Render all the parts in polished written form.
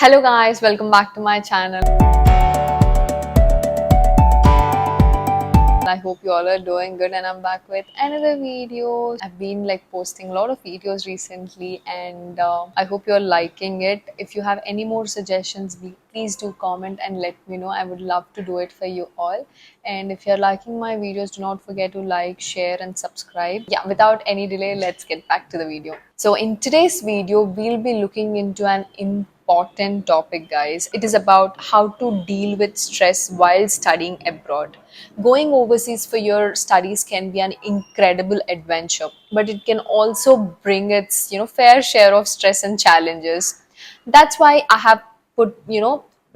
Hello guys, welcome back to my channel. I hope you all are doing good and I'm back with another video. I've been posting a lot of videos recently and I hope you're liking it. If you have any more suggestions, please do comment and let me know. I would love to do it for you all. And if you're liking my videos, do not forget to like, share and subscribe. Yeah, without any delay, let's get back to the video. So in today's video, we'll be looking into an important topic, guys. It is about how to deal with stress while studying abroad. Going overseas for your studies can be an incredible adventure, but it can also bring its fair share of stress and challenges. That's why I have put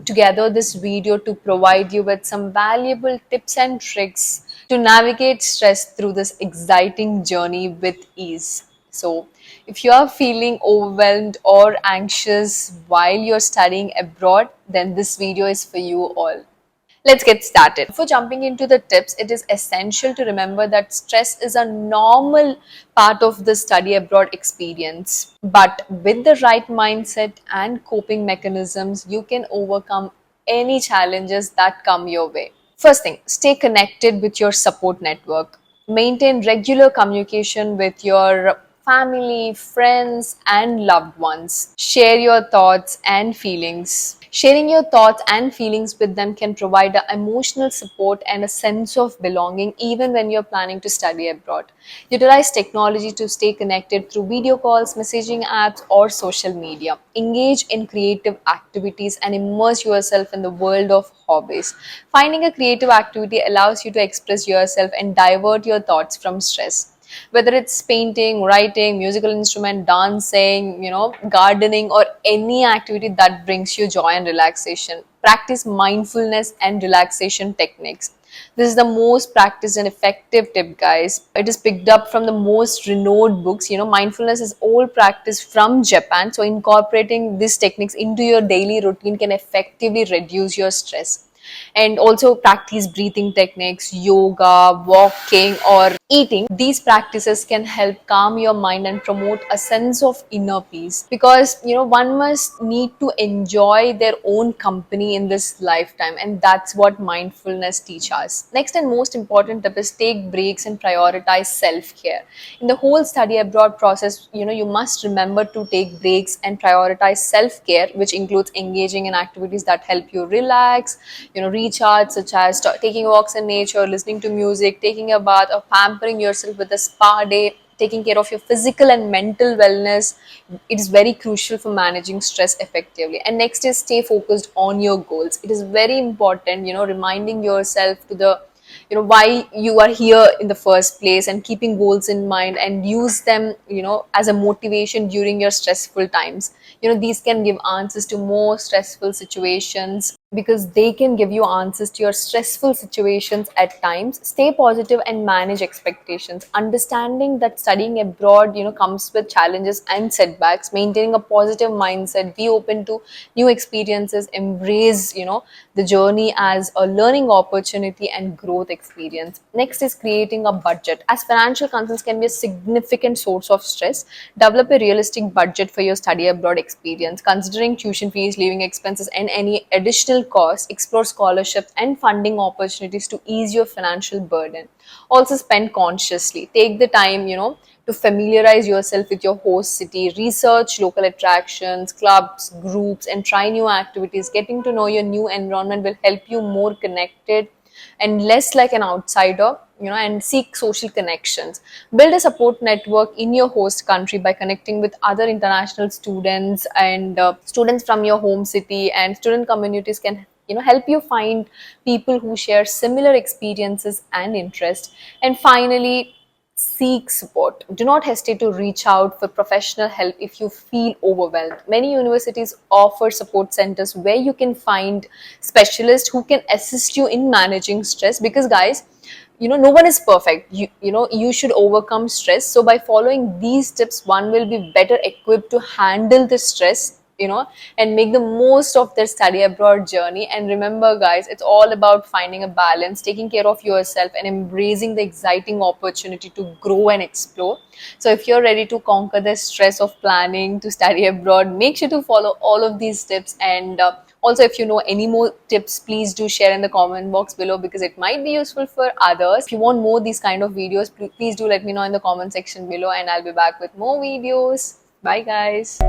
together this video to provide you with some valuable tips and tricks to navigate stress through this exciting journey with ease. So, if you are feeling overwhelmed or anxious while you're studying abroad, then this video is for you all. Let's get started. Before jumping into the tips, it is essential to remember that stress is a normal part of the study abroad experience. But with the right mindset and coping mechanisms, you can overcome any challenges that come your way. First thing, stay connected with your support network. Maintain regular communication with your family, friends, and loved ones. Share your thoughts and feelings. Sharing your thoughts and feelings with them can provide a emotional support and a sense of belonging even when you're planning to study abroad. Utilize technology to stay connected through video calls, messaging apps, or social media. Engage in creative activities and immerse yourself in the world of hobbies. Finding a creative activity allows you to express yourself and divert your thoughts from stress. Whether it's painting, writing, musical instrument, dancing, gardening, or any activity that brings you joy and relaxation. Practice mindfulness and relaxation techniques. This is the most practiced and effective tip, guys. It is picked up from the most renowned books. Mindfulness is all practiced from Japan. So incorporating these techniques into your daily routine can effectively reduce your stress. And also practice breathing techniques, yoga, walking, or eating. These practices can help calm your mind and promote a sense of inner peace, because one must need to enjoy their own company in this lifetime, and that's what mindfulness teaches us. Next and most important tip is take breaks and prioritize self-care. In the whole study abroad process, you must remember to take breaks and prioritize self-care, which includes engaging in activities that help you relax, recharge, such as taking walks in nature, listening to music, taking a bath, or pampering yourself with a spa day. Taking care of your physical and mental wellness, it is very crucial for managing stress effectively. And next is stay focused on your goals. It is very important, reminding yourself to the why you are here in the first place, and keeping goals in mind and use them as a motivation during your stressful times. These can give answers to more stressful situations, because they can give you answers to your stressful situations at times. Stay positive and manage expectations. Understanding that studying abroad comes with challenges and setbacks. Maintaining a positive mindset, be open to new experiences, embrace the journey as a learning opportunity and growth experience. Next is creating a budget. As financial concerns can be a significant source of stress, develop a realistic budget for your study abroad experience. Considering tuition fees, living expenses, and any additional costs, explore scholarships and funding opportunities to ease your financial burden. Also, spend consciously. Take the time, to familiarize yourself with your host city, research local attractions, clubs, groups, and try new activities. Getting to know your new environment will help you more connected and less like an outsider, and seek social connections. Build a support network in your host country by connecting with other international students and students from your home city, and student communities can help you find people who share similar experiences and interests. And finally, seek support. Do not hesitate to reach out for professional help if you feel overwhelmed. Many universities offer support centers where you can find specialists who can assist you in managing stress, because guys, no one is perfect. You should overcome stress. So by following these tips, one will be better equipped to handle the stress and make the most of their study abroad journey. And remember, guys, it's all about finding a balance, taking care of yourself, and embracing the exciting opportunity to grow and explore. So, if you're ready to conquer the stress of planning to study abroad, make sure to follow all of these tips. And also, if you know any more tips, please do share in the comment box below, because it might be useful for others. If you want more these kind of videos, please do let me know in the comment section below, and I'll be back with more videos. Bye, guys.